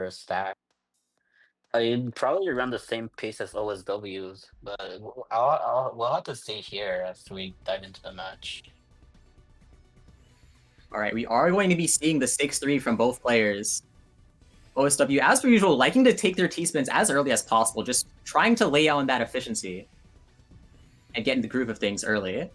for a stack. I mean, probably around the same pace as OSW's, but we'll have to see here as we dive into the match. Alright, we are going to be seeing the 6-3 from both players. OSW, as per usual, liking to take their T-spins as early as possible, just trying to lay out that efficiency and get in the groove of things early.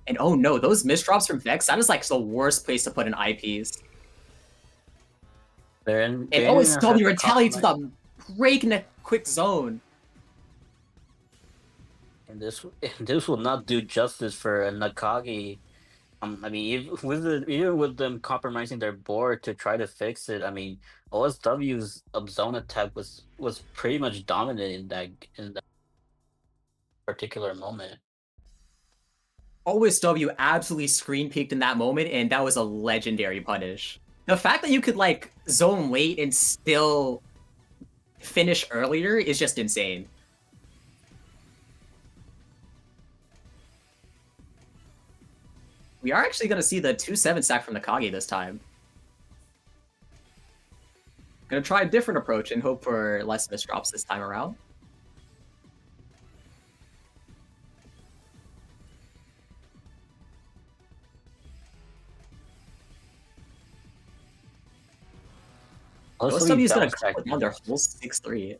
And oh no, those misdrops from Vex, that is like the worst place to put an IPs. And OSW retaliates with a breakneck quick zone. And this will not do justice for Nakagi. I mean, even with them compromising their board to try to fix it, I mean, OSW's zone attack was pretty much dominant in that particular moment. OSW absolutely screen peeked in that moment, and that was a legendary punish. The fact that you could like zone late and still finish earlier is just insane. We are actually going to see the 2-7 stack from Nakagi this time. Gonna try a different approach and hope for less misdrops this time around. OSW is gonna cut down their whole 6-3.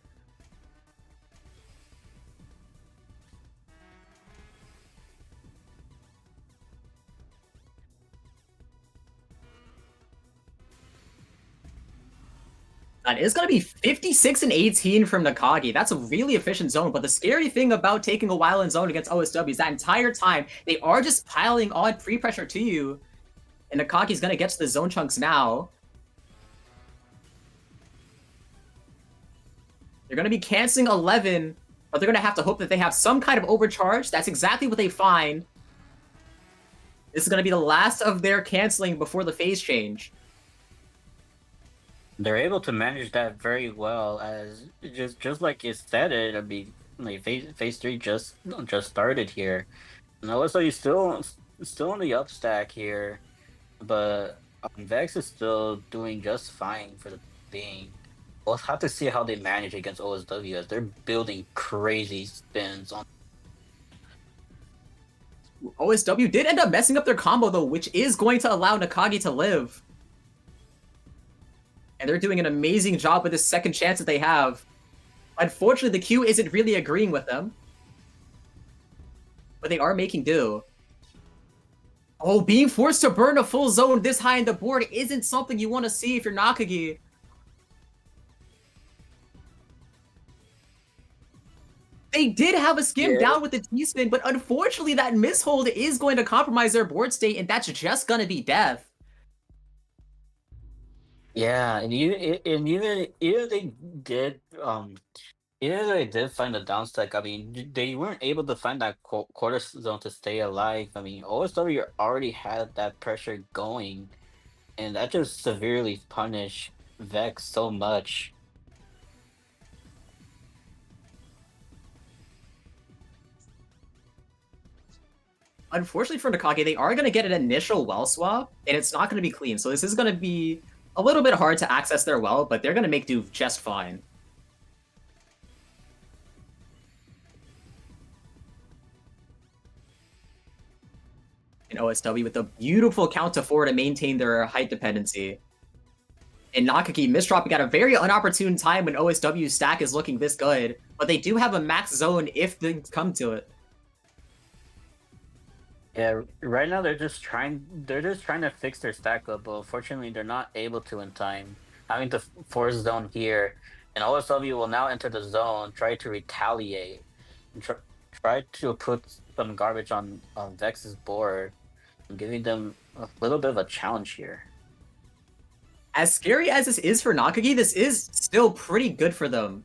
That is going to be 56 and 18 from Nakagi. That's a really efficient zone, but the scary thing about taking a while in zone against OSW is that entire time, they are just piling on pre-pressure to you, and Nakagi's going to get to the zone chunks now. They're going to be canceling 11, but they're going to have to hope that they have some kind of overcharge. That's exactly what they find. This is going to be the last of their canceling before the phase change. They're able to manage that very well, as just like you said it. I mean, like phase 3 just started here. And also, you still on the up stack here, but Vex is still doing just fine for the being. We'll have to see how they manage against OSW, as they're building crazy spins on. OSW did end up messing up their combo though, which is going to allow Nakagi to live. And they're doing an amazing job with this second chance that they have. Unfortunately, the queue isn't really agreeing with them. But they are making do. Oh, being forced to burn a full zone this high in the board isn't something you want to see if you're Nakagi. They did have a skim down with the T-spin, but unfortunately that mishold is going to compromise their board state, and that's just going to be death. Yeah, and even they did find the downstack. I mean, they weren't able to find that quarter zone to stay alive. I mean, OSW already had that pressure going, and that just severely punished Vex so much. Unfortunately for Nakagi, they are going to get an initial well swap, and it's not going to be clean. So this is going to be a little bit hard to access their well, but they're going to make do just fine. And OSW with a beautiful count to 4 to maintain their height dependency. And Nakagi misdropping at a very unopportune time when OSW's stack is looking this good, but they do have a max zone if things come to it. Yeah, right now they're just trying to fix their stack up, but unfortunately they're not able to in time. Having to force zone here, and OSW will now enter the zone, try to retaliate, and try to put some garbage on Vex's board, and giving them a little bit of a challenge here. As scary as this is for Nakagi, this is still pretty good for them.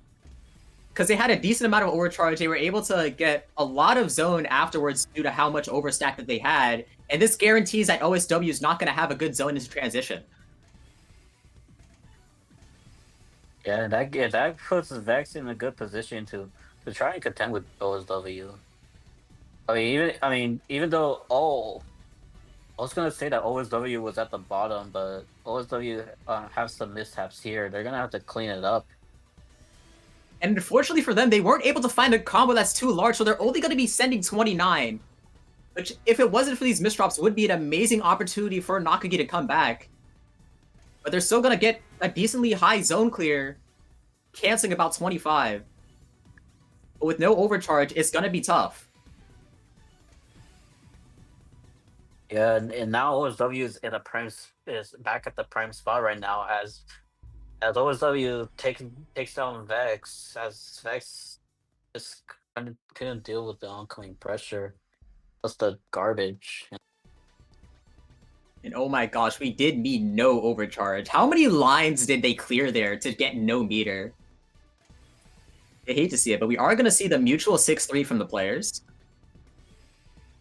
Because they had a decent amount of overcharge, they were able to get a lot of zone afterwards due to how much overstack that they had, and this guarantees that OSW is not going to have a good zone into transition. Yeah, that puts Vex in a good position to try and contend with OSW. I mean, even though I was gonna say that OSW was at the bottom, but OSW have some mishaps here. They're gonna have to clean it up. And unfortunately for them, they weren't able to find a combo that's too large, so they're only going to be sending 29. Which, if it wasn't for these misdrops, would be an amazing opportunity for Nakagi to come back. But they're still going to get a decently high zone clear, canceling about 25. But with no overcharge, it's going to be tough. Yeah, and now OSW is in a is back at the prime spot right now as OSW takes down Vex as Vex just couldn't deal with the oncoming pressure. Plus the garbage. And oh my gosh, we did need no overcharge. How many lines did they clear there to get no meter? I hate to see it, but we are going to see the mutual 6-3 from the players.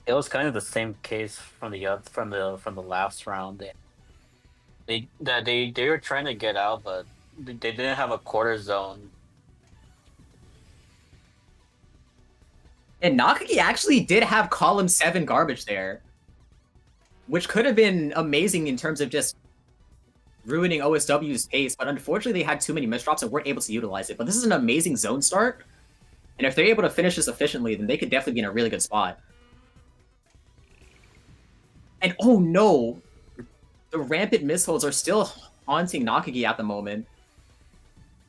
It was kind of the same case from the last round. They were trying to get out, but they didn't have a quarter zone. And Nakagi actually did have column 7 garbage there, which could have been amazing in terms of just ruining OSW's pace, but unfortunately they had too many misdrops and weren't able to utilize it. But this is an amazing zone start, and if they're able to finish this efficiently, then they could definitely be in a really good spot. And oh no, the rampant misholds are still haunting Nakagi at the moment.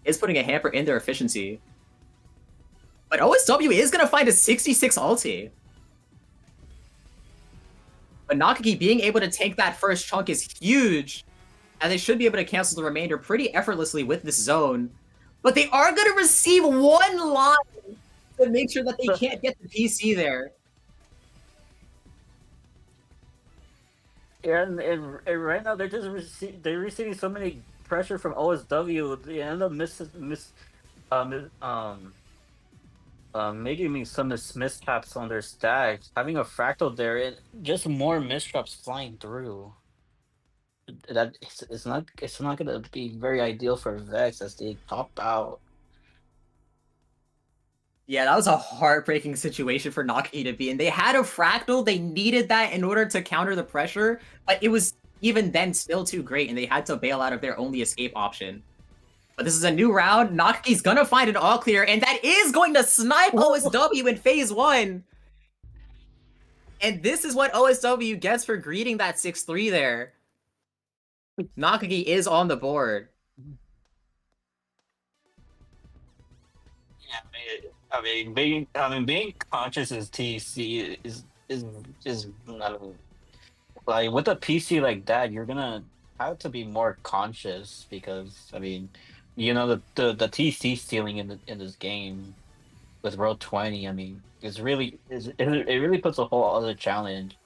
It's putting a hamper in their efficiency. But OSW is going to find a 66 ulti. But Nakagi being able to tank that first chunk is huge, and they should be able to cancel the remainder pretty effortlessly with this zone. But they are going to receive one line to make sure that they can't get the PC there. Yeah, and right now they're they're receiving so many pressure from OSW. They end up making me some mishaps on their stacks. Having a fractal there, and just more misdrops flying through. It's not gonna be very ideal for Vex as they top out. Yeah, that was a heartbreaking situation for Nakagi to be in. They had a fractal, they needed that in order to counter the pressure, but it was even then still too great, and they had to bail out of their only escape option. But this is a new round. Nakagi's gonna find an all clear, and that is going to snipe OSW in phase 1. And this is what OSW gets for greeting that 6-3 there. Nakagi is on the board. Yeah, being conscious as TC is I mean, like with a PC like that, you're gonna have to be more conscious because I mean, you know the TC stealing in this game with row 20. I mean, it really puts a whole other challenge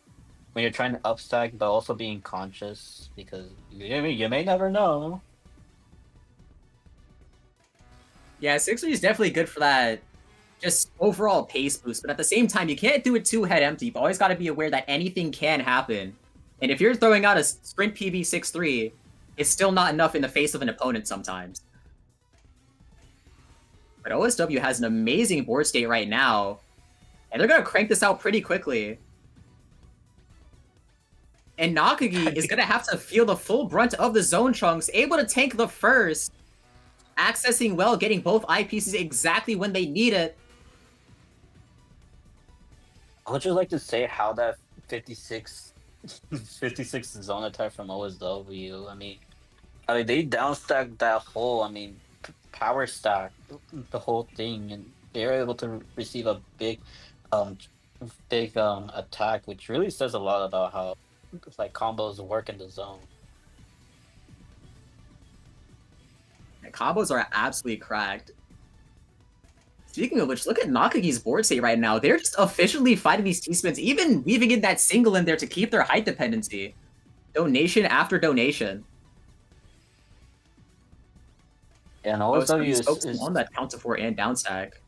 when you're trying to upstack but also being conscious because you may never know. Yeah, 6-3 is definitely good for that just overall pace boost, but at the same time, you can't do it too head empty. You've always got to be aware that anything can happen. And if you're throwing out a sprint PB 6-3, it's still not enough in the face of an opponent sometimes. But OSW has an amazing board state right now, and they're going to crank this out pretty quickly. And Nakagi is going to have to feel the full brunt of the zone chunks, able to tank the first, accessing well, getting both eyepieces exactly when they need it. I would just like to say how that 56 zone attack from OSW. I mean they downstacked that whole. I mean, power stack the whole thing, and they were able to receive a um, big attack, which really says a lot about how like combos work in the zone. The combos are absolutely cracked. Speaking of which, look at Nakagi's board state right now. They're just efficiently fighting these T-spins, even weaving in that single in there to keep their height dependency. Donation after donation. And OSW is on that counter 4 and down stack.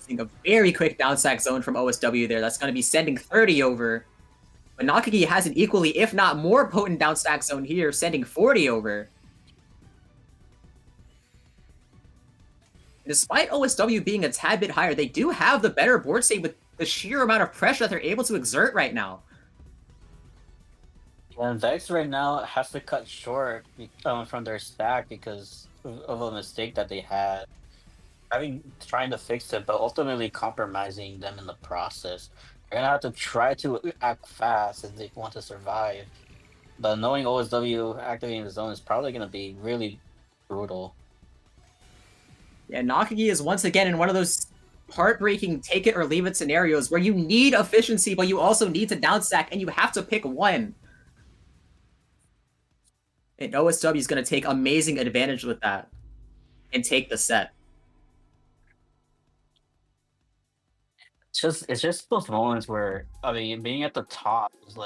Seeing a very quick down stack zone from OSW there. That's going to be sending 30 over. But Nakagi has an equally, if not more potent down stack zone here, sending 40 over. Despite OSW being a tad bit higher, they do have the better board state with the sheer amount of pressure that they're able to exert right now. And Vex right now has to cut short from their stack because of a mistake that they had. Trying to fix it, but ultimately compromising them in the process. They're gonna have to try to act fast if they want to survive. But knowing OSW activating the zone is probably gonna be really brutal. Yeah, Nakagi is once again in one of those heartbreaking take it or leave it scenarios where you need efficiency, but you also need to downstack, and you have to pick one. And OSW is going to take amazing advantage with that and take the set. It's just those moments where I mean being at the top is like